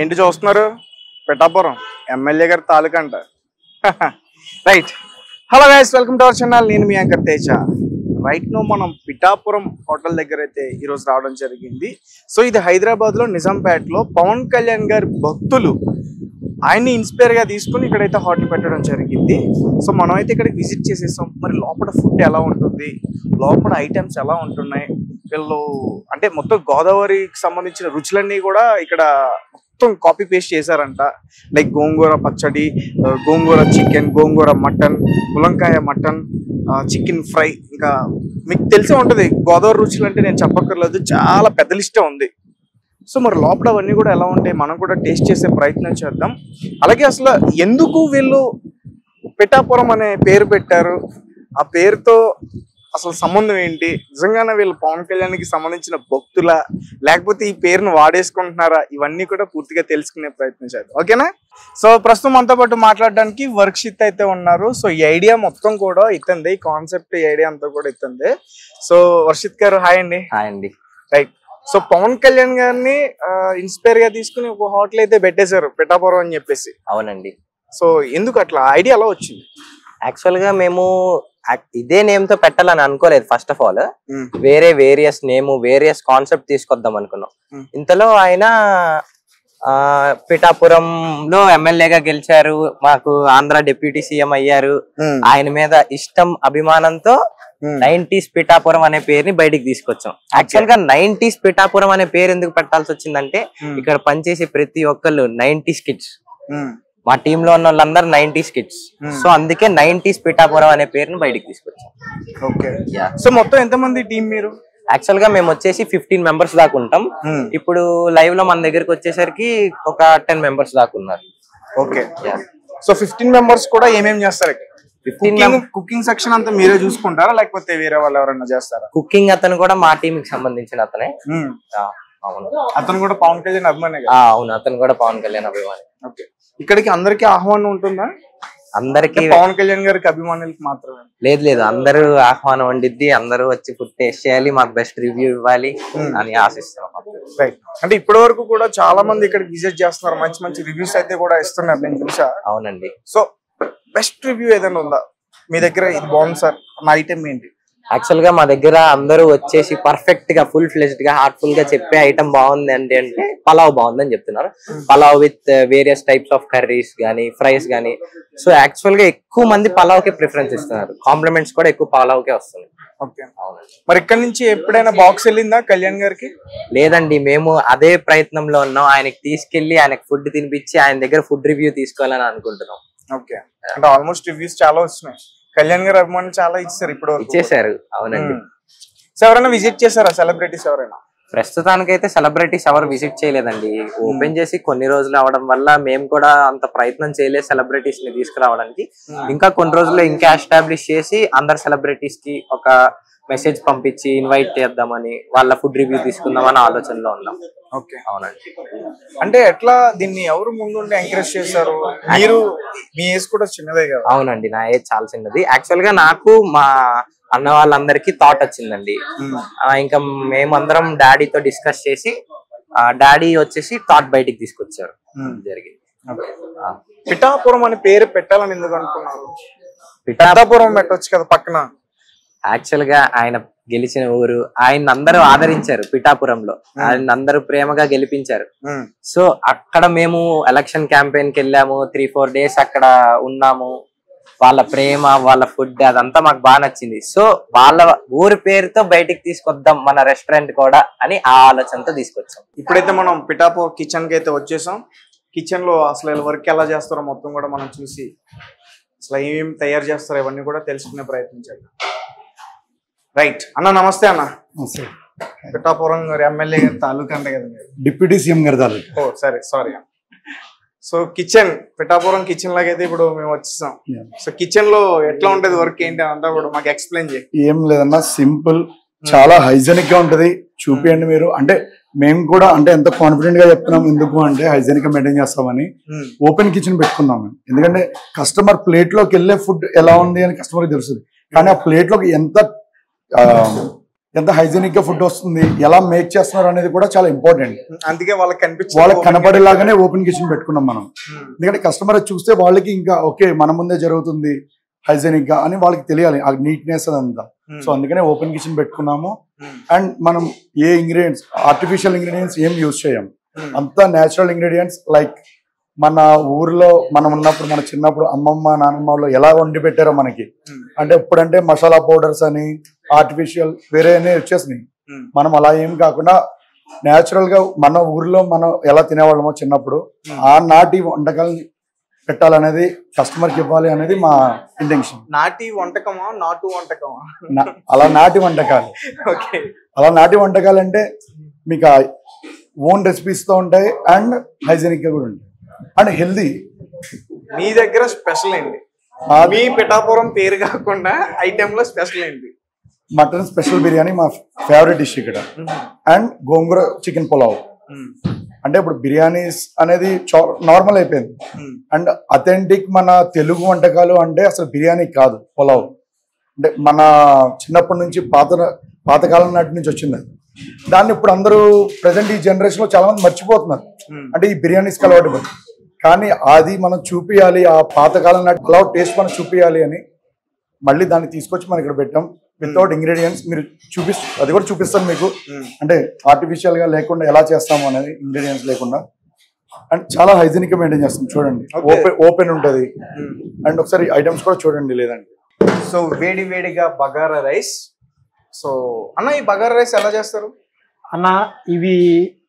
ఏంటి చూస్తున్నారు? పిఠాపురం ఎమ్మెల్యే గారి తాలూకా అంట. Right. Hello guys, welcome to our channel. నేను మీ యాంకర్ తేజ. రైట్ నో మనం పిఠాపురం హోటల్ దగ్గర అయితే ఈరోజు రావడం జరిగింది. సో ఇది హైదరాబాద్లో నిజాంపేటలో పవన్ కళ్యాణ్ గారి భక్తులు ఆయన్ని ఇన్స్పైర్గా తీసుకుని ఇక్కడైతే హోటల్ పెట్టడం జరిగింది. సో మనం అయితే ఇక్కడికి విజిట్ చేసేసాం. మరి లోపల ఫుడ్ ఎలా ఉంటుంది, లోపల ఐటమ్స్ ఎలా ఉంటున్నాయి, వీళ్ళు అంటే మొత్తం గోదావరికి సంబంధించిన రుచులన్నీ కూడా ఇక్కడ మొత్తం కాపీ పేస్ట్ చేశారంట. లైక్ గోంగూర పచ్చడి, గోంగూర చికెన్, గోంగూర మటన్, ములంకాయ మటన్, చికెన్ ఫ్రై, ఇంకా మీకు తెలిసే ఉంటుంది గోదావరి రుచులు అంటే నేను చెప్పక్కర్లేదు, చాలా పెద్ద లిస్టే ఉంది. సో మరి లోపల అవన్నీ కూడా ఎలా ఉంటాయి మనం కూడా టేస్ట్ చేసే ప్రయత్నం చేద్దాం. అలాగే అసలు ఎందుకు వీళ్ళు పిఠాపురం అనే పేరు పెట్టారు, ఆ పేరుతో అసలు సంబంధం ఏంటి, నిజంగానే వీళ్ళు పవన్ కళ్యాణ్కి సంబంధించిన భక్తులా లేకపోతే ఈ పేరును వాడేసుకుంటున్నారా, ఇవన్నీ కూడా పూర్తిగా తెలుసుకునే ప్రయత్నం చేద్దాం. ఓకేనా? సో ప్రస్తుతం మనతో పాటు మాట్లాడడానికి వర్క్షిత్ అయితే ఉన్నారు. సో ఈ ఐడియా మొత్తం కూడా ఇతందే, ఈ కాన్సెప్ట్ ఈ ఐడియా అంతా కూడా ఇతందే. సో వర్షిత్ గారు హాయ్ అండి. హాయ్ అండి. రైట్. సో పవన్ కళ్యాణ్ గారిని ఇన్స్పైర్ గా తీసుకుని ఒక హోటల్ అయితే పెట్టేశారు పిఠాపురం అని చెప్పేసి. అవునండి. సో ఎందుకు అట్లా ఐడియా ఎలా వచ్చింది? యాక్చువల్ గా మేము ఇదే నేమ్ తో పెట్టాలని అనుకోలేదు. ఫస్ట్ ఆఫ్ ఆల్ వేరే వేరియస్ కాన్సెప్ట్ తీసుకొద్దాం అనుకున్నాం. ఇంతలో ఆయన పిఠాపురంలో ఎమ్మెల్యేగా గెలిచారు, మాకు ఆంధ్ర డిప్యూటీ సీఎం అయ్యారు. ఆయన మీద ఇష్టం అభిమానంతో 90s పిఠాపురం అనే పేరుని బయటికి తీసుకొచ్చాం. యాక్చువల్ గా 90s పిఠాపురం అనే పేరు ఎందుకు పెట్టాల్సి వచ్చిందంటే ఇక్కడ పనిచేసే ప్రతి ఒక్కళ్ళు 90s కిడ్స్. మా టీమ్ లో ఉన్న వాళ్ళందరూ 90s కిడ్స్. సో అందుకే 90s పిఠాపురం అనే పేరుని బయటికి తీసుకొచ్చాం. ఓకే. సో మొత్తం ఎంతమంది టీం మీరు? యాక్చువల్ గా మేము వచ్చేసి 15 మెంబర్స్ దాకా ఉంటాం. ఇప్పుడు లైవ్ లో మన దగ్గరకు వచ్చేసరికి ఒక 10 మెంబర్స్ దాకా ఉన్నారు. ఓకే. సో 15 మెంబర్స్ కూడా ఏమేమి చేస్తారు? కుకింగ్ సెక్షన్ అంతా మీరే చూసుకుంటారా లేకపోతే వేరే వాళ్ళు ఎవరైనా చేస్తారా? కుకింగ్ అతను కూడా మా టీం కి సంబంధించిన అతనే. అవును, అతను కూడా పవన్ కళ్యాణ్ అభిమాని. అవును, అతను కూడా పవన్ కళ్యాణ్ అభిమాని. ఓకే. ఇక్కడికి అందరికి ఆహ్వానం ఉంటుందా? అందరికి పవన్ కళ్యాణ్ గారికి అభిమానులకి మాత్రమే? లేదు, అందరూ ఆహ్వానం వండిద్ది, అందరూ వచ్చి ఫుడ్ టేస్ట్ చేయాలి, మాకు బెస్ట్ రివ్యూ ఇవ్వాలి అని ఆశిస్తున్నాం. రైట్. అంటే ఇప్పటి వరకు కూడా చాలా మంది ఇక్కడ విజిట్ చేస్తున్నారు, మంచి మంచి రివ్యూస్ అయితే కూడా ఇస్తున్నారు, నేను చూసా. అవునండి. సో బెస్ట్ రివ్యూ ఏదైనా ఉందా మీ దగ్గర, ఇది బాగుంది సార్ నా ఐటమ్ ఏంటి? యాక్చువల్ గా మా దగ్గర అందరూ వచ్చేసి పర్ఫెక్ట్ గా ఫుల్ ఫ్లెజ్డ్ గా హార్ట్ఫుల్ గా చెప్పే ఐటమ్ బాగుంది అంటే పలావ్ బాగుందని చెప్తున్నారు. Pulao with various types of curries గానీ, ఫ్రైస్ గానీ. సో యాక్చువల్ గా ఎక్కువ మంది పలావ్ కే ప్రిఫరెన్స్ ఇస్తున్నారు, కాంప్లిమెంట్స్ కూడా ఎక్కువ పలావ్ కే వస్తుంది. మరి ఇక్కడ నుంచి ఎప్పుడైనా బాక్స్ వెళ్ళిందా కళ్యాణ్ గారికి? లేదండి, మేము అదే ప్రయత్నంలో ఉన్నాం. ఆయనకి తీసుకెళ్లి ఆయనకు ఫుడ్ తినిపించి ఆయన దగ్గర ఫుడ్ రివ్యూ తీసుకోవాలని అనుకుంటున్నాం. ఓకే. అంటే ఆల్మోస్ట్ రివ్యూస్ చాలా వస్తున్నాయి, కళ్యాణ్ గారు అభిమానులు చాలా ఇచ్చారు, ఇప్పుడు ఇచ్చేసారు. అవునండి. సో ఎవరైనా విజిట్ చేశారా సెలబ్రిటీస్ ఎవరైనా? ప్రస్తుతానికైతే సెలబ్రిటీస్ ఎవరు విజిట్ చేయలేదండి. ఓపెన్ చేసి కొన్ని రోజులు అవడం వల్ల మేము కూడా అంత ప్రయత్నం చేయలేదు సెలబ్రిటీస్ ని తీసుకురావడానికి. ఇంకా కొన్ని రోజుల్లో ఇంకా ఎస్టాబ్లిష్ చేసి అందరు సెలబ్రిటీస్ కి ఒక మెసేజ్ పంపించి ఇన్వైట్ చేద్దామని, వాళ్ళ ఫుడ్ రివ్యూ తీసుకుందామని ఆలోచనలో ఉన్నాం. ఓకే. అవునండి. అంటే ఎట్లా దీన్ని ఎవరు ముందుండి ఎంకరేజ్ చేశారు? మీరు మీ ఏజ్ కూడా చిన్నదే కదా? అవునండి, నా ఏజ్ చాలా చిన్నది. యాక్చువల్ గా నాకు మా అన్న వాళ్ళందరికీ థాట్ వచ్చిందండి. ఇంకా మేమందరం డాడీతో డిస్కస్ చేసి డాడీ వచ్చేసి థాట్ బయటికి తీసుకొచ్చారు. జరిగింది. పిఠాపురం అనే పేరు పెట్టాలని ఎందుకు అనుకున్నారు? పిఠాపురం పెట్టొచ్చు కదా పక్కన. యాక్చువల్ గా ఆయన గెలిచిన ఊరు, ఆయన అందరూ ఆదరించారు. పిఠాపురంలో ఆయన అందరూ ప్రేమగా గెలిపించారు. సో అక్కడ మేము ఎలక్షన్ క్యాంపెయిన్ కి వెళ్ళాము, 3-4 days అక్కడ ఉన్నాము. వాళ్ళ ప్రేమ, వాళ్ళ ఫుడ్ అదంతా మాకు బాగా నచ్చింది. సో వాళ్ళ ఊరి పేరుతో బయటికి తీసుకొద్దాం మన రెస్టారెంట్ కూడా అని ఆ ఆలోచనతో తీసుకొచ్చాం. ఇప్పుడైతే మనం పిఠాపురం కిచెన్ కి అయితే వచ్చేసాం. కిచెన్ లో అసలు వర్క్ ఎలా చేస్తారో మొత్తం కూడా మనం చూసి అసలు ఏమేమి తయారు చేస్తారో ఇవన్నీ కూడా తెలుసుకునే ప్రయత్నం చేద్దాం. రైట్ అన్న, నమస్తే అన్న. పిఠాపురం గారు ఎమ్మెల్యే గారి తాలూకా అంటే కదా? డిప్యూటీ సీఎం గారి తాలూకా. ఓ సరే, sorry. So kitchen, Pithapuram kitchen లాగా అయితే ఇప్పుడు మేము వచ్చేసాం. సో కిచెన్ లో ఎట్లా ఉంటది వర్క్ ఏంటి అంతా కూడా మాకు ఎక్స్ప్లెయిన్ చేయి. ఏం లేదన్నా, సింపుల్, చాలా హైజెనిక్ గా ఉంటది. చూపియండి మీరు. అంటే మేము కూడా అంటే ఎంత కాన్ఫిడెంట్ గా చెప్తున్నాం, ఎందుకు అంటే హైజెనిక్ గా మెయింటైన్ చేస్తామని. ఓపెన్ కిచెన్ పెట్టుకున్నాం మేము, ఎందుకంటే కస్టమర్ ప్లేట్ లోకి వెళ్ళే ఫుడ్ ఎలా ఉంది అని కస్టమర్ తెలుస్తుంది. కానీ ఆ ప్లేట్ లోకి ఎంత ఎంత హైజీనిక్ గా ఫుడ్ వస్తుంది, ఎలా మేక్ చేస్తున్నారు అనేది కూడా చాలా ఇంపార్టెంట్. అందుకే వాళ్ళకి కనపడేలాగానే ఓపెన్ కిచెన్ పెట్టుకున్నాం మనం. ఎందుకంటే కస్టమర్ చూస్తే వాళ్ళకి ఇంకా ఓకే మన ముందే జరుగుతుంది హైజీనిక్ గా అని వాళ్ళకి తెలియాలి, ఆ నీట్నెస్ అదంతా. సో అందుకనే ఓపెన్ కిచెన్ పెట్టుకున్నాము. అండ్ మనం ఏ ఇంగ్రీడియంట్స్, ఆర్టిఫిషియల్ ఇంగ్రీడియంట్స్ ఏం యూజ్ చేయం, అంతా న్యాచురల్ ఇంగ్రీడియంట్స్. లైక్ మన ఊర్లో మనం ఉన్నప్పుడు, మన చిన్నప్పుడు అమ్మమ్మ నాన్నమ్మ వాళ్ళు ఎలా వండి పెట్టారో మనకి, అంటే ఇప్పుడంటే మసాలా పౌడర్స్ అని ఆర్టిఫిషియల్ వేరే వచ్చేసినాయి. మనం అలా ఏం కాకుండా న్యాచురల్ గా మన ఊర్లో మనం ఎలా తినేవాళ్ళమో చిన్నప్పుడు, ఆ నాటి వంటకాలని పెట్టాలనేది, కస్టమర్ కి ఇవ్వాలి అనేది మా ఇంటెన్షన్. నాటి వంటకమా నాటు వంటకమా? అలా నాటి వంటకాలు. అలా నాటి వంటకాలు అంటే మీకు ఓన్ రెసిపీస్ తో ఉంటాయి అండ్ హైజీనిక్ గా కూడా ఉంటాయి అండ్ హెల్దీ. మీ దగ్గర స్పెషల్ ఏంటి? మీ పిఠాపురం పేరు కాకుండా ఐటెం లో స్పెషల్ ఏంటి? మటన్ స్పెషల్ బిర్యానీ మా ఫేవరెట్ డిష్ ఇక్కడ. And gongura chicken pulao. అంటే ఇప్పుడు బిర్యానీస్ అనేది నార్మల్ అయిపోయింది. అండ్ అథెంటిక్ మన తెలుగు వంటకాలు అంటే అసలు బిర్యానీ కాదు, పులావ్. అంటే మన చిన్నప్పటి నుంచి పాతకాలం నాటి నుంచి వచ్చింది. దాన్ని ఇప్పుడు అందరూ ప్రజెంట్ ఈ జనరేషన్ లో చాలా మంది మర్చిపోతున్నారు. అంటే ఈ బిర్యానీస్ అలవాటు పడి, కానీ అది మనం చూపియాలి, ఆ పాతకాలం నాటి పులావ్ టేస్ట్ మనం చూపియాలి అని మళ్ళీ దాన్ని తీసుకొచ్చి మనం ఇక్కడ పెట్టాం. వితౌట్ ఇంగ్రీడియంట్స్ మీరు అది కూడా చూపిస్తాను మీకు. అంటే ఆర్టిఫిషియల్ గా లేకుండా ఎలా చేస్తాము అనేది, ఇంగ్రీడియంట్స్ లేకుండా. అండ్ చాలా హైజీనిక్ గా మెయింటైన్ చేస్తాం. చూడండి, ఓపెన్ ఉంటది. అండ్ ఒకసారి ఐటమ్స్ కూడా చూడండి. లేదండి, సో వేడి వేడిగా బగారా రైస్. సో అన్న, ఈ బగారా రైస్ ఎలా చేస్తారు అన్న?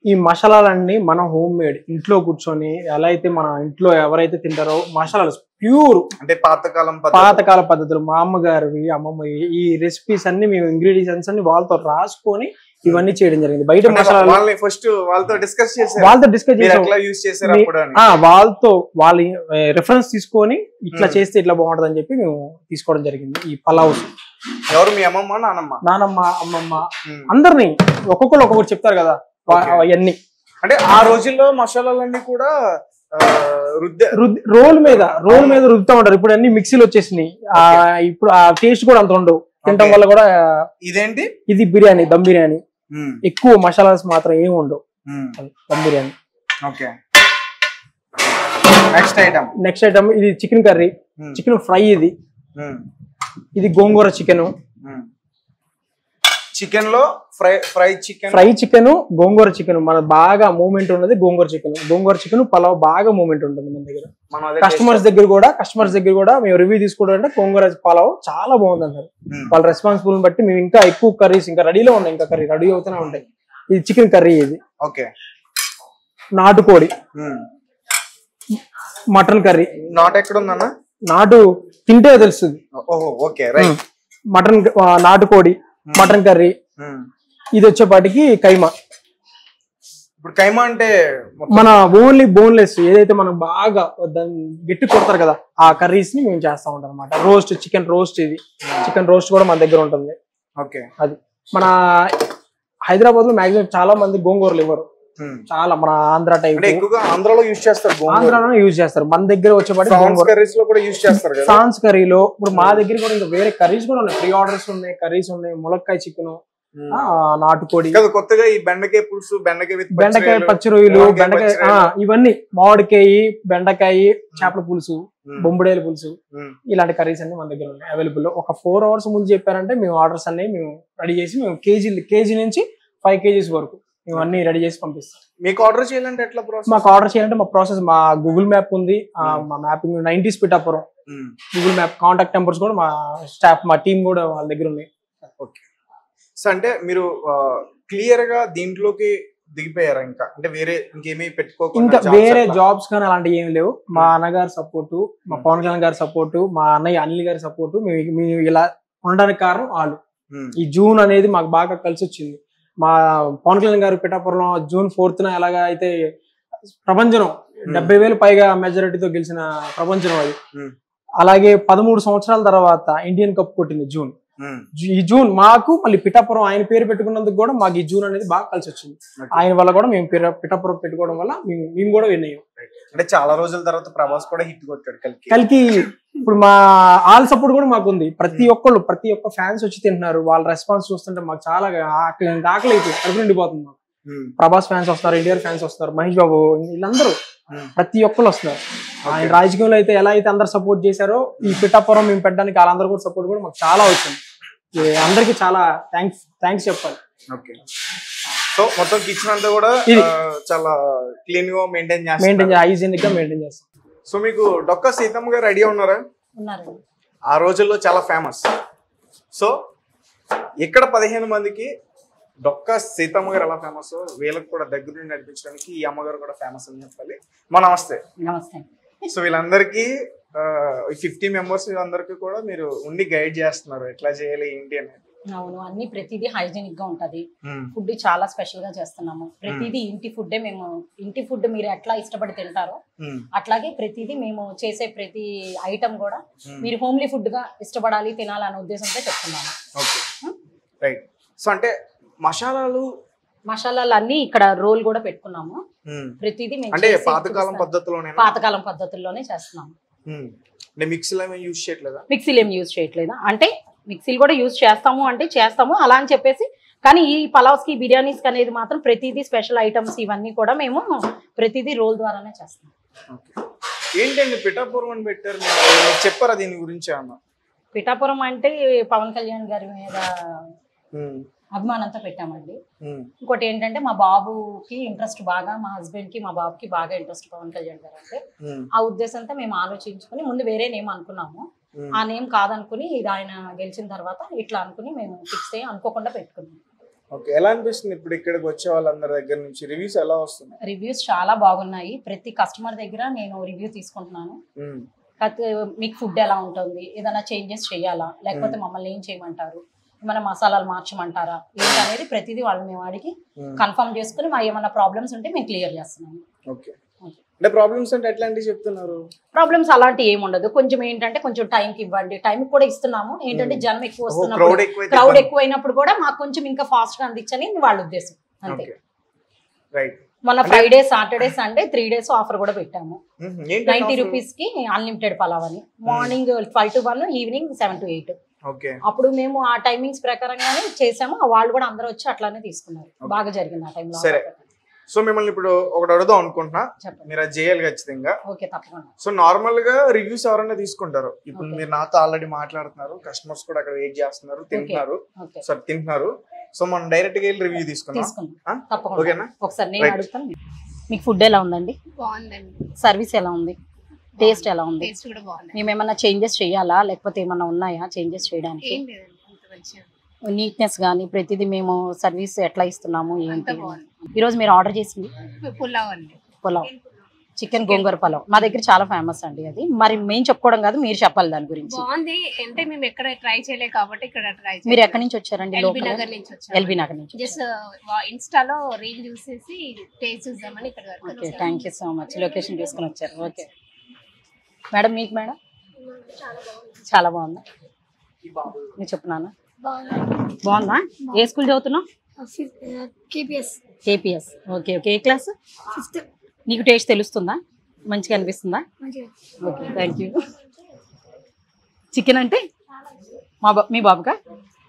ఈ మసాలాలన్నీ మనం హోమ్ మేడ్, ఇంట్లో కూర్చొని ఎలా అయితే మన ఇంట్లో ఎవరైతే తింటారో మసాలాలు ప్యూర్, అంటే పాతకాల పద్ధతులు, మా అమ్మగారివి అమ్మమ్మ, ఈ రెసిపీస్ అన్ని మేము ఇంగ్రీడియంట్స్ అన్ని వాళ్ళతో రాసుకొని ఇవన్నీ చేయడం జరిగింది. బయట మసాలాలు ఫస్ట్ వాళ్ళతో డిస్కస్ చేసి వాళ్ళతో వాళ్ళ రిఫరెన్స్ తీసుకొని ఇట్లా చేస్తే ఇట్లా బాగుంటది అని చెప్పి మేము తీసుకోవడం జరిగింది. ఈ పలావ్స్ ఎవరు? మీ అమ్మమ్మ, నానమ్మ, అమ్మమ్మ అందరినీ ఒక్కొక్కరు చెప్తారు కదా అవన్నీ. అంటే ఆ రోజుల్లో మసాలాలన్నీ కూడా రోల్ మీద రుద్దుతా ఉంటారు. ఇప్పుడు అన్ని మిక్సీలు వచ్చేసినాయి. ఇప్పుడు ఆ టేస్ట్ కూడా అంత ఉండవు. తినడం వల్ల కూడా. ఇదేంటి? ఇది బిర్యానీ, దమ్ బిర్యానీ. ఎక్కువ మసాలాస్ మాత్రం ఏమి ఉండవు. Dum biryani. Okay, next item ఇది చికెన్ కర్రీ, చికెన్ ఫ్రై. ఇది గోంగూర చికెన్. చికెన్ లో ఫ్రై చికెన్, గోంగూర చికెన్. మన బాగా మూవ్మెంట్ ఉన్నది గోంగూర చికెన్ పలావ్ బాగా మూవ్మెంట్ ఉంటుంది మన దగ్గర. కస్టమర్స్ దగ్గర కూడా మేము రివ్యూ తీసుకోవడం అంటే గోంగూర పలావ్ చాలా బాగుంది అంటారు. వాళ్ళ రెస్పాన్సిబుల్ బట్టి మేము ఇంకా ఎక్కువ కర్రీస్ ఇంకా రెడీలో ఉన్నాయి, ఇంకా కర్రీ రెడీ అవుతూనే ఉంటాయి. ఇది చికెన్ కర్రీ. ఇది ఓకే. నాటుకోడి, మటన్ కర్రీ. నాటు ఎక్కడ ఉందన్న? నాటు తింటే తెలుస్తుంది. Okay, right. మటన్, నాటుకోడి, మటన్ కర్రీ. ఇది వచ్చేపాటికి కైమా. ఇప్పుడు కైమా అంటే మన ఓన్లీ బోన్లెస్, ఏదైతే మనం బాగా దాన్ని గట్టి కొడతారు కదా, ఆ కర్రీస్ ని మేము చేస్తా ఉంటాం అనమాట. Roast, chicken roast. ఇది చికెన్ రోస్ట్ కూడా మన దగ్గర ఉంటుంది. ఓకే. అది మన హైదరాబాద్ లో మాక్సిమం చాలా మంది గోంగూరలు ఇవ్వరు. చాలా మన ఆంధ్ర టైప్ ఆంధ్రాలో యూజ్ చేస్తారు. మన దగ్గర వచ్చేపాటికి ప్రాన్స్ కర్రీలో. ఇప్పుడు మా దగ్గర కూడా ఇంకా వేరే కర్రీస్ కూడా ఉన్నాయి, ప్రీ ఆర్డర్స్ ఉన్నాయి, కర్రీస్ ఉన్నాయి. ములక్కాయ చికెన్, నాటుకోడి, కొత్తగా ఈ బెండకాయ పులుసు, బెండకాయ పచ్చి రొయ్యలు, బెండకాయ ఇవన్నీ, మామిడికాయ, బెండకాయ, చేపల పులుసు, బొంబుడేల పులుసు, ఇలాంటి కర్రీస్ అన్ని మన దగ్గర ఉన్నాయి అవైలబుల్. ఒక 4 hours ముందు చెప్పారంటే మేము ఆర్డర్స్ అన్ని మేము రెడీ చేసి మేము కేజీ నుంచి 5 kgs వరకు మేము అన్ని రెడీ చేసి పంపిస్తాం. మీకు ఆర్డర్ చేయాలంటే ఎట్లా ప్రాసెస్? మాకు ఆర్డర్ చేయాలంటే మా ప్రాసెస్, మా గూగుల్ మ్యాప్ ఉంది. మా mapping 90s Pithapuram Google map. Contact numbers కూడా మా స్టాఫ్, మా టీం కూడా వాళ్ళ దగ్గర ఉన్నాయి. ఓకే. సో అంటే మీరు క్లియర్ గా దీంట్లోకి దిగిపోయారా? ఇంకా అంటే వేరే ఇంకేమీ పెట్టుకోకుండా, ఇంకా వేరే జాబ్స్ కానీ అలాంటివి ఏమి లేవు. మా అన్నగారి సపోర్టు, మా పవన్ కళ్యాణ్ గారి సపోర్టు, మా అన్నయ్య అనిల్ గారి సపోర్టు, మేము ఇలా ఉండడానికి కారణం వాళ్ళు. ఈ జూన్ అనేది మాకు బాగా కలిసి వచ్చింది. మా పవన్ కళ్యాణ్ గారు పిఠాపురంలో June 4th ఎలాగా అయితే ప్రపంచం 70,000 పైగా మెజారిటీతో గెలిచిన ప్రపంచం అది, అలాగే 13 సంవత్సరాల తర్వాత ఇండియన్ కప్ కొట్టింది జూన్. ఈ జూన్ మాకు మళ్ళీ పిఠాపురం ఆయన పేరు పెట్టుకున్నందుకు కూడా మాకు ఈ జూన్ అనేది బాగా కలిసి వచ్చింది. ఆయన వల్ల కూడా మేము పిఠాపురం పెట్టుకోవడం వల్ల మేము కూడా విన్ అయ్యాం. అంటే చాలా రోజుల తర్వాత ప్రభాస్ కూడా హిట్ కొట్టాడు కలికి. ఇప్పుడు మా ఆల్ సపోర్ట్ కూడా మాకు ఉంది. ప్రతి ఒక్క ఫ్యాన్స్ వచ్చి తింటున్నారు. వాళ్ళ రెస్పాన్స్ చూస్తుంటే మాకు చాలా ఆకలి అయిపోయి కడుపు నిండిపోతుంది. ప్రభాస్ ఫ్యాన్స్ వస్తారు, ఎన్టీఆర్ ఫ్యాన్స్ వస్తారు, మహేష్ బాబు, వీళ్ళందరూ ప్రతి ఒక్కరు వస్తున్నారు. ఆయన రాజకీయంలో అయితే ఎలా అయితే అందరు సపోర్ట్ చేశారో ఈ పిఠాపురం మేము పెట్టడానికి వాళ్ళందరూ కూడా సపోర్ట్ కూడా మాకు చాలా వచ్చింది. అందరికి చాలా థ్యాంక్స్ చెప్పాలి. ఓకే. సో మొత్తం కిచెన్ అంతా కూడా చాలా క్లీన్ గా మెయింటైన్ హైజీనిక్ గా మెయింటైన్ చేస్తాం. సో మీకు డొక్కా సీతమ్మ గారు ఐడియా ఉన్నారా? ఆ రోజుల్లో చాలా ఫేమస్. సో ఇక్కడ 15 మందికి డొక్కా సీతమ్మ గారు ఎలా ఫేమస్, వీళ్ళకి కూడా దగ్గర నుండి నడిపించడానికి ఈ అమ్మగారు కూడా ఫేమస్ అని చెప్పాలి. నమస్తే. సో వీళ్ళందరికీ 50 మెంబర్స్ అందరికి కూడా మీరు ఉండి గైడ్ చేస్తున్నారు ఎట్లా చేయాలి ఏంటి అనేది. అవును, అన్ని ప్రతిదీ హైజీనిక్ గా ఉంటది. ఫుడ్ చాలా స్పెషల్ గా చేస్తున్నాము. ప్రతిదీ ఇంటి ఫుడ్డే. మేము ఇంటి ఫుడ్ మీరు ఎట్లా ఇష్టపడి తింటారో అట్లాగే ప్రతిదీ మేము చేసే ప్రతి ఐటమ్ కూడా మీరు హోమ్లీ ఫుడ్ గా ఇష్టపడాలి, తినాలనే ఉద్దేశంతో చెప్తున్నాము. రైట్. సో అంటే మసాలాలు అన్ని ఇక్కడ రోల్ కూడా పెట్టుకున్నాము. ప్రతిదీ అంటే పాతకాలం పద్ధతుల్లోనే చేస్తున్నాము. మిక్సీలో ఏమి యూజ్ చేయట్లేదా? మిక్సీలు ఏమి యూజ్ చేయట్లేదా అంటే మిక్సీలు కూడా యూజ్ చేస్తాము, అంటే చేస్తాము అలా అని చెప్పేసి. కానీ ఈ పలావ్స్ కి బిర్యానీస్ అనేది మాత్రం ప్రతిదీ స్పెషల్ ఐటమ్స్ ఇవన్నీ కూడా మేము ప్రతిదీ రోల్ ద్వారానే చేస్తాం. ఏంటండి పిఠాపురం అని పెట్టారు, చెప్పారా దీని గురించి? అన్న పిఠాపురం అంటే పవన్ కళ్యాణ్ గారి మీద అభిమానంతో పెట్టామండి. ఇంకోటి ఏంటంటే మా బాబుకి ఇంట్రెస్ట్ బాగా, మా హస్బెండ్ కి మా బాబుకి బాగా ఇంట్రెస్ట్ పవన్ కళ్యాణ్ గారు అంటే. ఆ ఉద్దేశంతో మేము ఆలోచించుకుని ముందు వేరే నేమ్ అనుకున్నాము. ఆ నేమ్ కాదనుకుని ఇది ఆయన గెలిచిన తర్వాత ఇట్లా అనుకుని మేము ఫిక్స్ అయ్యి అనుకోకుండా పెట్టుకున్నాం. ఓకే. ఎలా అనిపిస్తుంది ఇప్పుడు ఇక్కడికి వచ్చే వాళ్ళందరి దగ్గర నుంచి రివ్యూస్ ఎలా వస్తున్నాయి? రివ్యూస్ చాలా బాగున్నాయి. ప్రతి కస్టమర్ దగ్గర నేను రివ్యూ తీసుకుంటున్నాను. మీకు ఫుడ్ ఎలా ఉంటుంది, ఏదైనా చేంజెస్ చేయాలా, లేకపోతే మమ్మల్ని ఏం చేయమంటారు, ఏమైనా మసాలాలు మార్చమంటారా ఏంటనేది ప్రతిదీ వాళ్ళు మేము అడిగి కన్ఫర్మ్ చేసుకుని మా ఏమైనా ప్రాబ్లమ్స్ ఉంటే మేము క్లియర్ చేస్తున్నాము. ఓకే. అంటే ప్రాబ్లమ్స్ అంటే ఎట్లాంటివి చెప్తున్నారు? ప్రాబ్లమ్స్ అలాంటివి ఏమి ఉండదు. కొంచెం ఏంటంటే కొంచెం టైంకి ఇవ్వండి, టైం కూడా ఇస్తున్నాము. ఏంటంటే జనం ఎక్కువ వస్తున్నప్పుడు, క్రౌడ్ ఎక్కువైనప్పుడు కూడా మాకు కొంచెం ఇంకా ఫాస్ట్ గా అందించని వాళ్ళ ఉద్దేశం అంతే. మన Friday, Saturday, Sunday 3 days offer కూడా పెట్టాము. 90 rupees కి అన్లిమిటెడ్ పలావ్ అని. Morning 12 to 1, evening 7 to 8. అప్పుడు మేము ఆ టైమింగ్స్ ప్రకారంగానే చేసాము. వాళ్ళు కూడా అందరూ వచ్చి అట్లానే తీసుకున్నారు. బాగా జరిగింది ఆ టైంలో. సో మిమ్మల్ని ఇప్పుడు ఒకటి అడుగుదాం అనుకుంటున్నా, మీరు అది చేయాలి ఖచ్చితంగా. ఓకే, తప్పకుండా. సో నార్మల్ గా రివ్యూస్ ఎవరైనా తీసుకుంటారు. ఇప్పుడు మీరు నాతో ఆల్రెడీ మాట్లాడుతున్నారు, కస్టమర్స్ కూడా అక్కడ వెయిట్ చేస్తున్నారు, తింటున్నారు. సో మనం డైరెక్ట్ గా వెళ్ళి రివ్యూ తీసుకుందాం. ఓకేనా? ఒకసారి నేను అడుగుతాను. మీకు ఫుడ్ ఎలా ఉందండి? బాగుందండి. సర్వీస్ ఎలా ఉంది? టేస్ట్ ఎలా ఉంది? మేము ఏమన్నా చేంజెస్ చేయాలా, లేకపోతే ఏమన్నా ఉన్నాయా చేంజెస్ చేయడానికి? నీట్నెస్ కానీ ప్రతిదీ మేము సర్వీస్ ఎట్లా ఇస్తున్నాము ఏంటి? ఈరోజు మీరు ఆర్డర్ చేసింది పులావ్, చికెన్ గోంగూర పలావ్ మా దగ్గర చాలా ఫేమస్ అండి. అది మరి మేము చెప్పుకోవడం కాదు, మీరు చెప్పాలి దాని గురించి. బాగుంది అంటే మేము ఎక్కడ ట్రై చేయలేదు కాబట్టి ఇక్కడ ట్రై. మీరు ఎక్కడి నుంచి వచ్చారండి? ఎల్బీ నగర్ నుంచి వచ్చారు. ఎల్బీ నగర్ నుంచి జస్ట్ ఇన్స్టాలో రీల్ చూసేసి టేస్ట్ చూద్దామని ఇక్కడ వరకు. Okay, thank you so much. Location తీసుకుని వచ్చారు. ఓకే మేడం, మీకు మేడం? చాలా బాగుందా? నేను చెప్పున్నాను. బాగుందా? ఏ స్కూల్ చదువుతున్నావు? కేపీఎస్. Okay okay. ఏ క్లాస్? 5th. నీకు టేస్ట్ తెలుస్తుందా? మంచిగా అనిపిస్తుందా? Okay, thank you. చికెన్ అంటే మీ బాబుకా?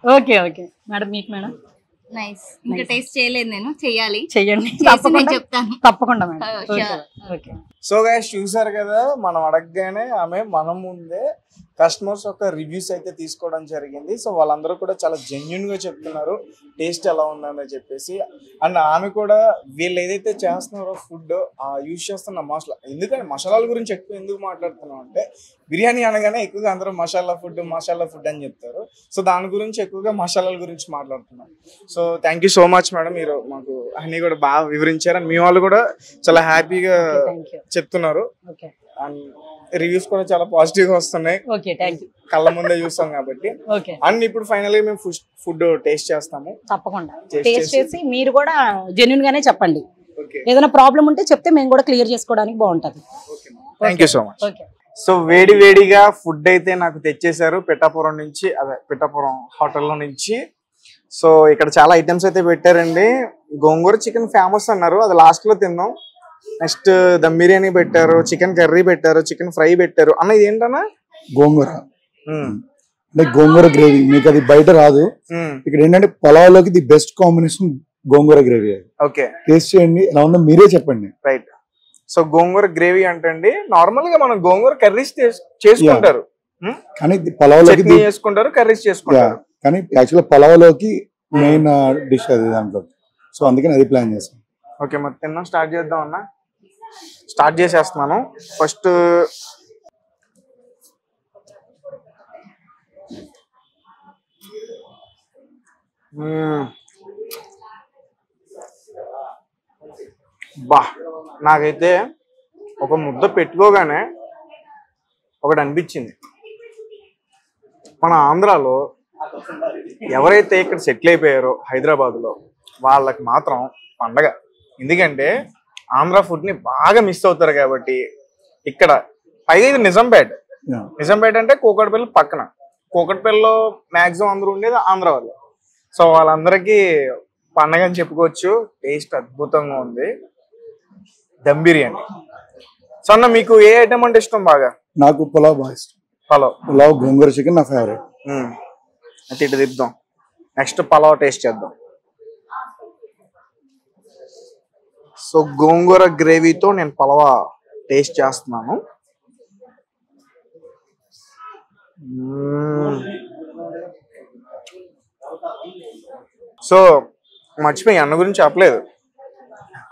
ఓకే ఓకే మేడం, మీకు మేడం? నైస్. ఇంకా టేస్ట్ చేయలేదు, నేను చెయ్యాలి. చెయ్యండి, చెప్తాను తప్పకుండా మేడం. ఓకే. సో గైస్ చూసారు కదా, మనం అడగగానే ఆమె మన ముందే కస్టమర్స్ యొక్క రివ్యూస్ అయితే తీసుకోవడం జరిగింది. సో వాళ్ళందరూ కూడా చాలా జెన్యున్ గా చెప్తున్నారు టేస్ట్ ఎలా ఉందని చెప్పేసి. అండ్ ఆమె కూడా వీళ్ళు ఏదైతే చేస్తున్నారో ఫుడ్ యూజ్ చేస్తున్న ఎందుకంటే మసాలాల గురించి ఎక్కువ ఎందుకు మాట్లాడుతున్నాం అంటే, బిర్యానీ అనగానే ఎక్కువగా అందరూ మసాలా ఫుడ్ అని చెప్తారు. సో దాని గురించి ఎక్కువగా మసాలాల గురించి మాట్లాడుతున్నాం. So thank you so much madam, మీరు మాకు అన్ని కూడా బాగా వివరించారు. అండ్ మీ వాళ్ళు కూడా చాలా హ్యాపీగా చెప్తున్నారు. అండ్ రివ్యూస్ కూడా చాలా పాజిటివ్ గా వస్తున్నాయి. కళ్ళ ముందే చూస్తాం కాబట్టి. అండ్ ఇప్పుడు ఫైనల్ గా మేము ఫుడ్ టేస్ట్ చేస్తాము. తప్పకుండా టేస్ట్ చేసి మీరు కూడా జెన్యూన్ గానే చెప్పండి. ఏదైనా ప్రాబ్లం ఉంటే చెప్తే మేము కూడా క్లియర్ చేసుకోవడానికి బాగుంటది. Thank you so much. So వేడిగా ఫుడ్ అయితే నాకు తెచ్చేసారు పిఠాపురం నుంచి, అదే పిఠాపురం హోటల్లో నుంచి. సో ఇక్కడ చాలా ఐటమ్స్ అయితే పెట్టారండి. గోంగూర చికెన్ ఫేమస్ అన్నారు, అది లాస్ట్ లో తిందాం. నెక్స్ట్ దమ్ బిర్యానీ పెట్టారు, చికెన్ కర్రీ పెట్టారు, చికెన్ ఫ్రై పెట్టారు. అన్న ఇది ఏంటన్నా? గోంగూర అంటే గోంగూర గ్రేవీ. మీకు అది బయట రాదు. ఇక్కడ ఏంటంటే పలావ్లోకి the best combination gongura gravy. Okay, taste చేయండి, ఎలా ఉందో మీరే చెప్పండి. రైట్. సో గోంగూర గ్రేవీ అంటే నార్మల్ గా మనం గోంగూర కర్రీస్ చేసుకుంటారు, కానీ పలావ్లోకి చేసుకుంటారు, కర్రీస్ చేసుకుంటారు. కానీ యాక్చువల్గా పలావ్లోకి మెయిన్ డిష్ అది దాంట్లో. సో అందుకని అది ప్లాన్ చేస్తాం. ఓకే, మరి తిన్నాం, స్టార్ట్ చేద్దాం అన్న. స్టార్ట్ చేసేస్తున్నాను. ఫస్ట్ బా, నాకైతే ఒక ముద్ద పెట్టుకోగానే ఒకటి అనిపించింది. మన ఆంధ్రాలో ఎవరైతే ఇక్కడ సెటిల్ అయిపోయారో హైదరాబాద్లో వాళ్ళకి మాత్రం పండగ. ఎందుకంటే ఆంధ్ర ఫుడ్ని బాగా మిస్ అవుతారు కాబట్టి. ఇక్కడ పైగా ఇది నిజాంపేట. నిజాంపేట అంటే కూకట్పల్లి పక్కన. కూకట్పల్లిలో మ్యాక్సిమం అందరూ ఉండేది ఆంధ్ర వాళ్ళు. సో వాళ్ళందరికీ పండగ అని చెప్పుకోవచ్చు. టేస్ట్ అద్భుతంగా ఉంది. దమ్ బిర్యానీ. సో అన్న, మీకు ఏ ఐటమ్ అంటే ఇష్టం బాగా? నాకు పులావ్ బాగా ఇష్టం. పులావ్ గోంగూర చికెన్ నా ఫేవరెట్. అయితే ఇటు తిప్పుదాం. నెక్స్ట్ పలావ్ టేస్ట్ చేద్దాం. సో గోంగూర గ్రేవీతో నేను పలావ్ టేస్ట్ చేస్తున్నాను. సో మర్చిపోయి అన్న గురించి చెప్పలేదు.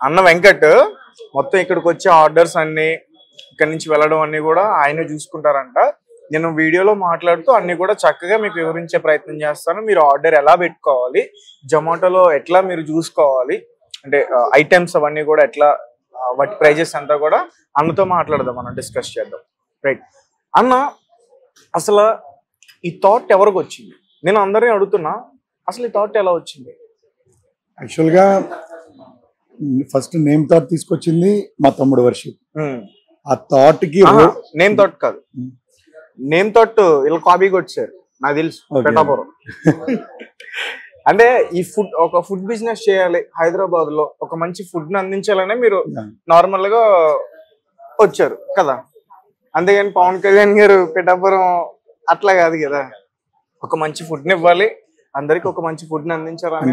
అన్న వెంకట్ మొత్తం ఇక్కడికి వచ్చే ఆర్డర్స్ అన్ని, ఇక్కడి నుంచి వెళ్ళడం అన్ని కూడా ఆయనే చూసుకుంటారంట. నేను వీడియోలో మాట్లాడుతూ అన్ని కూడా చక్కగా మీకు వివరించే ప్రయత్నం చేస్తాను. మీరు ఆర్డర్ ఎలా పెట్టుకోవాలి, జొమాటోలో ఎట్లా మీరు చూసుకోవాలి, అంటే ఐటమ్స్ అవన్నీ కూడా ఎట్లా, వాటి ప్రైజెస్ అంతా కూడా అన్నతో మాట్లాడదాం, మనం డిస్కస్ చేద్దాం. రైట్ అన్న, అసలు ఈ థాట్ ఎవరికి వచ్చింది? నేను అందరినీ అడుగుతున్నా, అసలు ఈ థాట్ ఎలా వచ్చింది? యాక్చువల్గా ఫస్ట్ నేమ్ థాట్ తీసుకొచ్చింది మా తమ్ముడు వర్షిప్. ఆ థాట్ కి నేమ్ థాట్ కాదు, నేమ్ థాట్ ఇలా కాపీకి వచ్చారు నాకు తెలుసు. పెట్టాపురం అంటే ఈ ఫుడ్, ఒక ఫుడ్ బిజినెస్ చేయాలి హైదరాబాద్ లో, ఒక మంచి ఫుడ్ ని అందించాలనే మీరు నార్మల్ గా వచ్చారు కదా. అంతేగాని పవన్ కళ్యాణ్ గారు పెట్టాపురం అట్లా కాదు కదా. ఒక మంచి ఫుడ్ ని ఇవ్వాలి, అందరికి ఒక మంచి ఫుడ్ ని అందించాలనే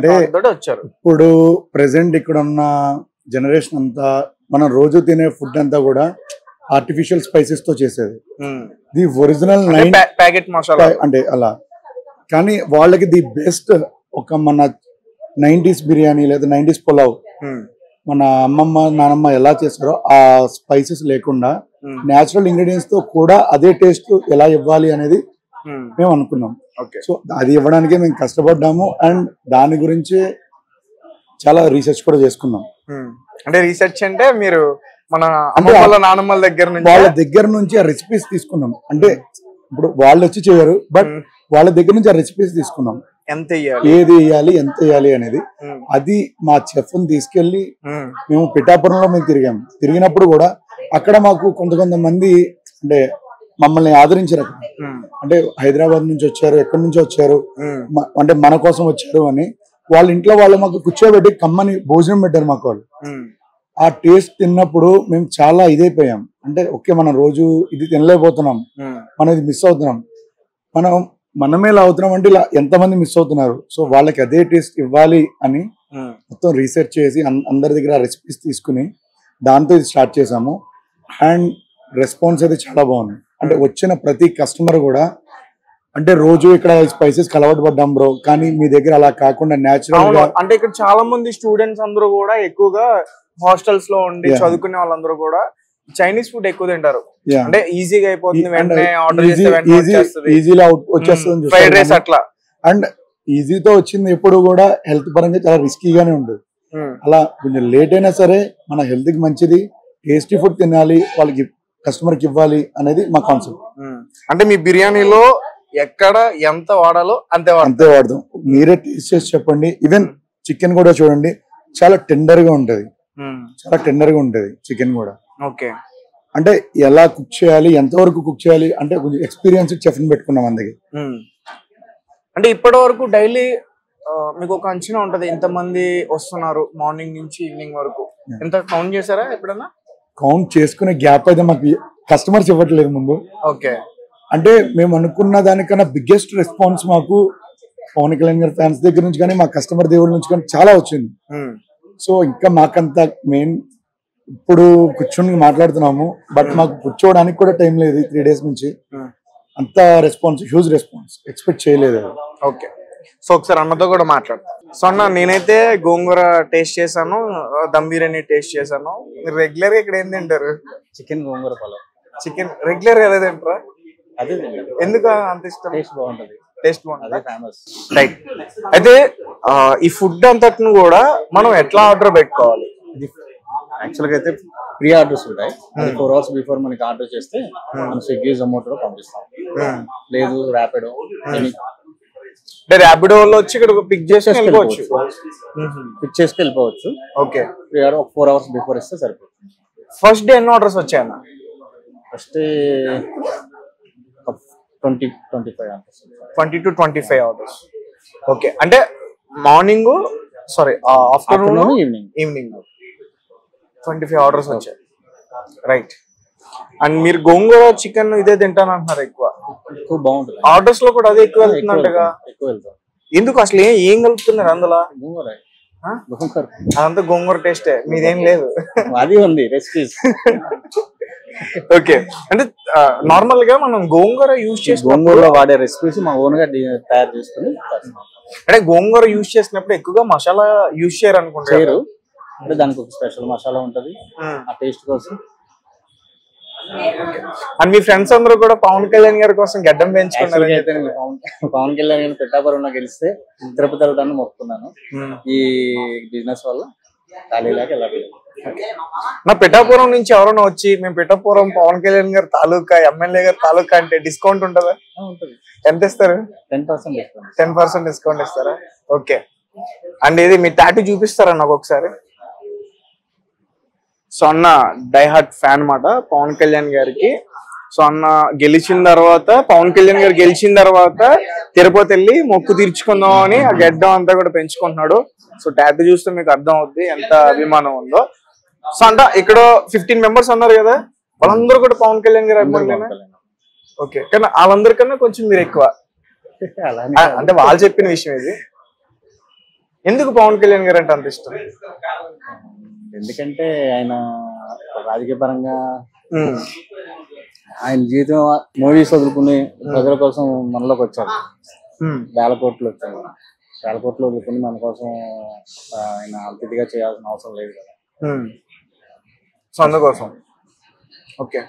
వచ్చారు. ఇప్పుడు ప్రెసెంట్ ఇక్కడ ఉన్న జనరేషన్ అంతా మనం రోజు తినే ఫుడ్ అంతా కూడా ఆర్టిఫిషియల్ స్పైసెస్ తో చేసేది. ది ఒరిజినల్ ప్యాకెట్ మసాలా అంటే అలా. కానీ వాళ్ళకి ది బెస్ట్ ఒక మన 90s బిర్యానీ లేదా 90s పులావ్ మన అమ్మమ్మ నానమ్మ ఎలా చేస్తారో ఆ స్పైసెస్ లేకుండా నేచురల్ ఇంగ్రీడియంట్స్ తో కూడా అదే టేస్ట్ ఎలా ఇవ్వాలి అనేది మేము అనుకున్నాం. సో అది ఇవ్వడానికే మేము కష్టపడ్డాము. అండ్ దాని గురించి చాలా రీసెర్చ్ కూడా చేసుకున్నాం. అంటే రీసెర్చ్ అంటే మీరు మన అమ్మమ్మల నానమ్మల దగ్గర నుంచి, వాళ్ళ దగ్గర నుంచి ఆ రెసిపీస్ తీసుకున్నాం. అంటే ఇప్పుడు వాళ్ళు వచ్చి చేయరు, బట్ వాళ్ళ దగ్గర నుంచి ఆ రెసిపీస్ తీసుకున్నాం. ఎంత ఏది వేయాలి, ఎంత వేయాలి అనేది. అది మా చెఫ్ ని తీసుకెళ్లి మేము పిఠాపురంలో మేము తిరిగినప్పుడు కూడా అక్కడ మాకు కొంతమంది అంటే మమ్మల్ని ఆదరించారు. అంటే హైదరాబాద్ నుంచి వచ్చారు, ఎక్కడి నుంచి వచ్చారు, అంటే మన కోసం వచ్చారు అని వాళ్ళ ఇంట్లో వాళ్ళు మాకు కూర్చోబెట్టి కమ్మని భోజనం పెట్టారు మాకు వాళ్ళు. ఆ టేస్ట్ తిన్నప్పుడు మేము చాలా ఇదైపోయాం. అంటే ఓకే, మనం రోజు ఇది తినలేకపోతున్నాం, మనం ఇది మిస్ అవుతున్నాం, మనమే ఇలా అవుతున్నాం అంటే ఇలా ఎంతమంది మిస్ అవుతున్నారు. సో వాళ్ళకి అదే టేస్ట్ ఇవ్వాలి అని మొత్తం రీసెర్చ్ చేసి అందరి దగ్గర రెసిపీస్ తీసుకుని దాంతో ఇది స్టార్ట్ చేసాము. అండ్ రెస్పాన్స్ అయితే చాలా బాగుంది. అంటే వచ్చిన ప్రతి కస్టమర్ కూడా అంటే రోజు ఇక్కడ స్పైసెస్ అలవాటు పడ్డాం బ్రో, కానీ మీ దగ్గర అలా కాకుండా నేచురల్ గా. అంటే ఇక్కడ చాలా మంది స్టూడెంట్స్ అందరూ కూడా ఎక్కువగా హాస్టల్స్ లో ఉండి చదువుకునే వాళ్ళందరూ కూడా చైనీస్ ఫుడ్ ఎక్కువ తింటారు. అంటే ఈజీగా అయిపోతుంది, వెంటనే ఆర్డర్ చేస్తే ఈజీగా వచ్చేస్తుంది ఫ్రైడ్ రైస్ అట్లా. అండ్ ఈజీతో వచ్చింది ఎప్పుడు కూడా హెల్త్ పరంగా చాలా రిస్కీగానే ఉంటుంది. అలా కొంచెం లేట్ అయినా సరే మన హెల్త్ కి మంచిది, టేస్టీ ఫుడ్ తినాలి, వాళ్ళకి కస్టమర్ కి ఇవ్వాలి అనేది మా కాన్సెప్ట్. అంటే మీ బిర్యానీలో ఎక్కడ ఎంత వాడాలో అంతే వాడదాం. మీరే టేస్ట్ చేసి చెప్పండి. ఈవెన్ చికెన్ కూడా చూడండి, చాలా టెండర్ గా ఉంటది, చాలా టెండర్ గా ఉంటది చికెన్ కూడా. ఓకే, అంటే ఎలా కుక్ చేయాలి, ఎంతవరకు కుక్ చేయాలి అంటే కొంచెం ఎక్స్పీరియన్స్ చెఫ్ ని పెట్టుకున్నాం అందుకే. అంటే ఇప్పటి వరకు డైలీ మీకు ఒక అంచనా ఉంటది, ఇంతమంది వస్తున్నారు మార్నింగ్ నుంచి ఈవినింగ్ వరకు, ఎంత కౌంట్ చేశారా ఎప్పుడన్నా? కౌంట్ చేసుకునే గ్యాప్ అయితే మాకు కస్టమర్స్ ఇవ్వట్లేదు ముందు. ఓకే. అంటే మేము అనుకున్న దానికన్నా బిగ్గెస్ట్ రెస్పాన్స్ మాకు పవన్ కళ్యాణ్ గారి ఫ్యాన్స్ దగ్గర నుంచి కానీ మా కస్టమర్ దేవుళ్ళ నుంచి కానీ చాలా వచ్చింది. సో ఇంకా మాకంత మెయిన్ ఇప్పుడు కూర్చొని మాట్లాడుతున్నాము, బట్ మాకు కూర్చోవడానికి కూడా టైం లేదు 3 days నుంచి. అంత రెస్పాన్స్, హ్యూజ్ రెస్పాన్స్ ఎక్స్పెక్ట్ చేయలేదు. ఓకే. సో ఒకసారి అన్నతో కూడా మాట్లాడతాను. సో అన్న, నేనైతే గోంగూర టేస్ట్ చేశాను, దమ్ బిర్యానీ టేస్ట్ చేశాను. మీరు రెగ్యులర్ గా ఇక్కడ ఏం తింటారు? చికెన్ గోంగూర పలావ్. చికెన్ రెగ్యులర్ గా తింటారా? అదే ఎందుకు అంత ఇష్టం? టేస్ట్ బాగుంటది. టేస్ట్ బాగుంటుంది, ఫేమస్. రైట్. అయితే ఈ ఫుడ్ అంతటిని కూడా మనం ఎట్లా ఆర్డర్ పెట్టుకోవాలి? యాక్చువల్ గా అయితే ప్రీ ఆర్డర్స్ ఉంటాయి. 4 hours బిఫోర్ మనకి ఆర్డర్ చేస్తే మనం స్విగ్గీ జొమాటో పంపిస్తాం. లేదు ర్యాపిడో, అంటే ర్యాపిడో వాళ్ళు వచ్చి ఇక్కడ పిక్ చేసి వెళ్ళిపోవచ్చు. పిక్ చేసుకు వెళ్ళిపోవచ్చు. ఓకే. 4 hours బిఫోర్ ఇస్తే సరిపోతుంది. ఫస్ట్ డే ఎన్ని ఆర్డర్స్ వచ్చాయన్న? First 20 to 25 orders. ఓకే. అంటే morning, sorry afternoon, evening 25 orders వచ్చాయి. రైట్. అండ్ మీరు గోంగూర చికెన్ ఇదే తింటాను అంటున్నారు ఎక్కువ బాగుంటుంది. ఆర్డర్స్ లో కూడా అదే ఎక్కువ వెళ్తుందంటగా. ఎక్కువ వెళ్తాం. ఎందుకు అసలు ఏం కలుపుతున్నారు అందులో? అదంతా గోంగూర టేస్టే, మీదేం లేదు. అది ఉంది రెసిపీస్. ఓకే. అంటే నార్మల్ గా మనం గోంగూర యూజ్ చేసి గోంగూరలో వాడే రెసిపీస్ మా ఓన్ గా తయారు చేసుకుని, అంటే గోంగూర యూజ్ చేసినప్పుడు ఎక్కువగా మసాలా యూజ్ చేయరు అనుకుంటారు. అంటే దానికి ఒక స్పెషల్ మసాలా ఉంటది ఆ టేస్ట్ కోసం. అండ్ మీ ఫ్రెండ్స్ అందరూ కూడా పవన్ కళ్యాణ్ గారి కోసం గడ్డం పెంచుకున్నారు. పవన్ కళ్యాణ్ గారిని పిఠాపురంలో గెలిస్తే తిరుపతి వెళ్ళడానికి మొక్కున్నాను. ఈ బిజినెస్ వల్ల ఖాళీలాగా వెళ్ళాలి. నా పిఠాపురం నుంచి ఎవరైనా వచ్చి మేము పిఠాపురం పవన్ కళ్యాణ్ గారి తాలూకా, ఎమ్మెల్యే గారి తాలూకా అంటే డిస్కౌంట్ ఉంటుందా? ఎంత ఇస్తారు? 10% డిస్కౌంట్ ఇస్తారా? ఓకే. అండ్ ఇది మీ టాటూ చూపిస్తారా నాకు ఒకసారి? సో అన్న డై హార్ట్ ఫ్యాన్ మాట పవన్ కళ్యాణ్ గారికి. సో అన్న గెలిచిన తర్వాత, పవన్ కళ్యాణ్ గారు గెలిచిన తర్వాత తిరుపతి వెళ్ళి మొక్కు తీర్చుకుందాం అని ఆ గడ్డం అంతా కూడా పెంచుకుంటున్నాడు. సో టాటూ చూస్తే మీకు అర్థం అవుద్ది ఎంత అభిమానం ఉందో. సో అంట ఇక్కడ 15 members అన్నారు కదా, వాళ్ళందరూ కూడా పవన్ కళ్యాణ్ గారు అభిమానులేనా? ఓకే. కానీ వాళ్ళందరికన్నా కొంచెం మీరు ఎక్కువ, అంటే వాళ్ళు చెప్పిన విషయం ఇది. ఎందుకు పవన్ కళ్యాణ్ గారు అంటే అంత ఇష్టం? ఎందుకంటే ఆయన రాజకీయ పరంగా ఆయన జీవితం మూవీస్ వదులుకుని ప్రజల కోసం మనలోకి వచ్చారు. వేల కోట్లు వచ్చారు. వేల కోట్లు వదులుకుని మన కోసం ఆయన అతిథిగా చేయాల్సిన అవసరం లేదు కదా. సో అందుకోసం. ఓకే.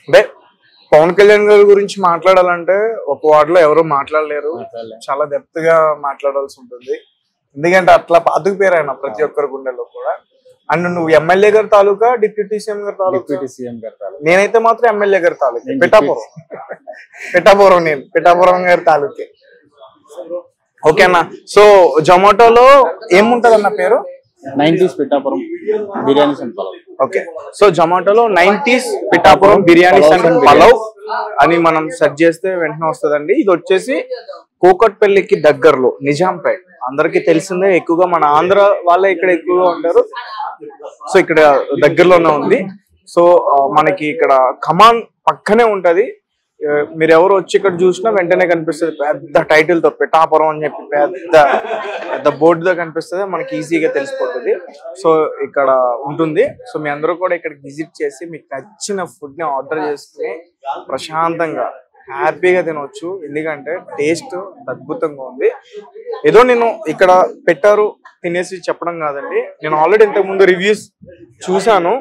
అంటే పవన్ కళ్యాణ్ గారి గురించి మాట్లాడాలంటే ఒక వార్డులో ఎవరు మాట్లాడలేరు, చాలా డెప్త్ గా మాట్లాడాల్సి ఉంటుంది. ఎందుకంటే అట్లా పాతుకు పేరు ఆయన ప్రతి ఒక్కరి గుండెల్లో కూడా. అండ్ నువ్వు ఎమ్మెల్యే గారి తాలూకా, డిప్యూటీ సీఎం గారి తాలూకా? నేనైతే మాత్రం ఎమ్మెల్యే గారి తాలూకా, పిఠాపురం నేను పిఠాపురం గారి తాలూకే. ఓకేనా. సో జొమాటోలో ఏముంటది అన్న పేరు? 90s Pithapuram biryani centre pulao. Okay. So జొమాటోలో 90s పిఠాపురం బిర్యానీ సెంటర్ పలావ్ అని మనం సెర్చ్ చేస్తే వెంటనే వస్తుందండి. ఇది వచ్చేసి కూకట్పల్లికి దగ్గరలో, నిజాంపేట్. అందరికి తెలిసిందే, ఎక్కువగా మన ఆంధ్ర వాళ్ళే ఇక్కడ ఎక్కువగా ఉంటారు. సో ఇక్కడ దగ్గరలోనే ఉంది. సో మనకి ఇక్కడ కమాన్ పక్కనే ఉంటది. మీరు ఎవరు వచ్చి ఇక్కడ చూసినా వెంటనే కనిపిస్తుంది పెద్ద టైటిల్ తో పిఠాపురం అని చెప్పి పెద్ద బోర్డుతో కనిపిస్తుంది, మనకి ఈజీగా తెలిసిపోతుంది. సో ఇక్కడ ఉంటుంది. సో మీ అందరూ కూడా ఇక్కడ విజిట్ చేసి మీకు నచ్చిన ఫుడ్ ని ఆర్డర్ చేసుకుని ప్రశాంతంగా హ్యాపీగా తినవచ్చు. ఎందుకంటే టేస్ట్ అద్భుతంగా ఉంది. ఏదో నేను ఇక్కడ పెట్టారు తినేసి చెప్పడం కాదండి, నేను ఆల్రెడీ ఇంతకు ముందు రివ్యూస్ చూసాను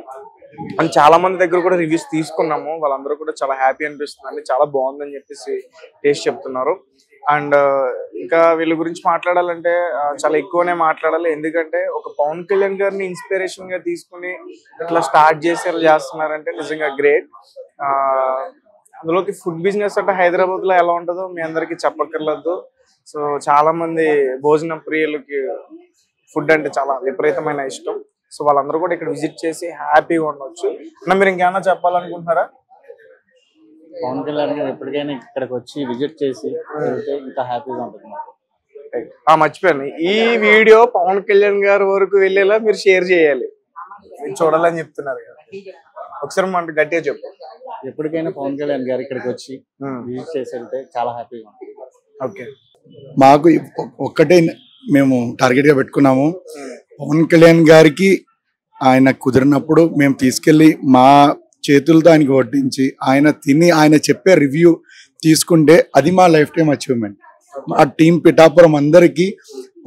అండ్ చాలా మంది దగ్గర కూడా రివ్యూస్ తీసుకున్నాము. వాళ్ళందరూ కూడా చాలా హ్యాపీ అనిపిస్తుంది, చాలా బాగుందని చెప్పేసి టేస్ట్ చెప్తున్నారు. అండ్ ఇంకా వీళ్ళ గురించి మాట్లాడాలంటే చాలా ఎక్కువనే మాట్లాడాలి. ఎందుకంటే ఒక పవన్ కళ్యాణ్ గారిని ఇన్స్పిరేషన్ గా తీసుకుని ఇట్లా స్టార్ట్ చేసి చేస్తున్నారంటే నిజంగా గ్రేట్. అందులోకి ఫుడ్ బిజినెస్ అంటే హైదరాబాద్ లో ఎలా ఉంటుందో మీ అందరికి చెప్పక్కర్లేదు. సో చాలా మంది భోజన ప్రియులకి ఫుడ్ అంటే చాలా విపరీతమైన ఇష్టం. సో వాళ్ళందరూ కూడా ఇక్కడ విజిట్ చేసి హ్యాపీగా ఉండవచ్చు. అన్న మీరు ఇంకేమైనా చెప్పాలనుకుంటున్నారా? పవన్ కళ్యాణ్ గారు ఎప్పటికైనా ఇక్కడికి వచ్చి విజిట్ చేసి ఇంకా హ్యాపీగా ఉంటుంది. మర్చిపోయాను, ఈ వీడియో పవన్ కళ్యాణ్ గారి వరకు వెళ్ళేలా మీరు షేర్ చేయాలి. మీరు చూడాలని చెప్తున్నారు కదా, ఒకసారి మన గట్టిగా చెప్పు. ఎప్పటికైనా పవన్ కళ్యాణ్ గారు ఇక్కడికి వచ్చి విజిట్ చేసి వెళ్తే చాలా హ్యాపీగా ఉంటుంది. ఓకే, మాకు ఒక్కటే మేము టార్గెట్ గా పెట్టుకున్నాము. పవన్ కళ్యాణ్ గారికి ఆయన కుదిరినప్పుడు మేము తీసుకెళ్లి మా చేతులతో ఆయనకి వడ్డించి ఆయన తిని ఆయన చెప్పే రివ్యూ తీసుకుంటే అది మా లైఫ్ టైం అచీవ్మెంట్. మా టీం పిఠాపురం అందరికీ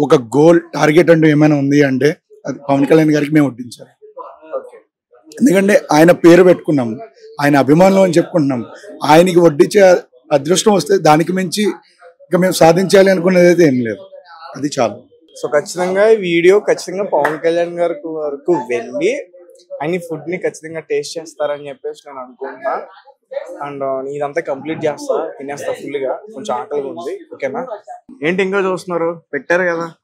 ఒక గోల్ టార్గెట్ అంటూ ఏమైనా ఉంది అంటే అది పవన్ కళ్యాణ్ గారికి మేము వడ్డించాలి. ఎందుకంటే ఆయన పేరు పెట్టుకున్నాము, ఆయన అభిమానులు అని చెప్పుకుంటున్నాం. ఆయనకి వడ్డించే అదృష్టం వస్తే దానికి మించి ఇంకా మేము సాధించాలి అనుకునేది అయితే ఏం లేదు. అది చాలు. సో ఖచ్చితంగా ఈ వీడియో ఖచ్చితంగా పవన్ కళ్యాణ్ గారి వరకు వెళ్ళి ఆయన ఫుడ్ ని ఖచ్చితంగా టేస్ట్ చేస్తారని చెప్పేసి నేను అనుకుంటున్నా. అండ్ ఇదంతా కంప్లీట్ చేస్తా, తినేస్తా ఫుల్ గా, కొంచెం ఆకలిగా ఉంది. ఓకేనా? ఏంటి ఇంకా చూస్తున్నారు, పెట్టారు కదా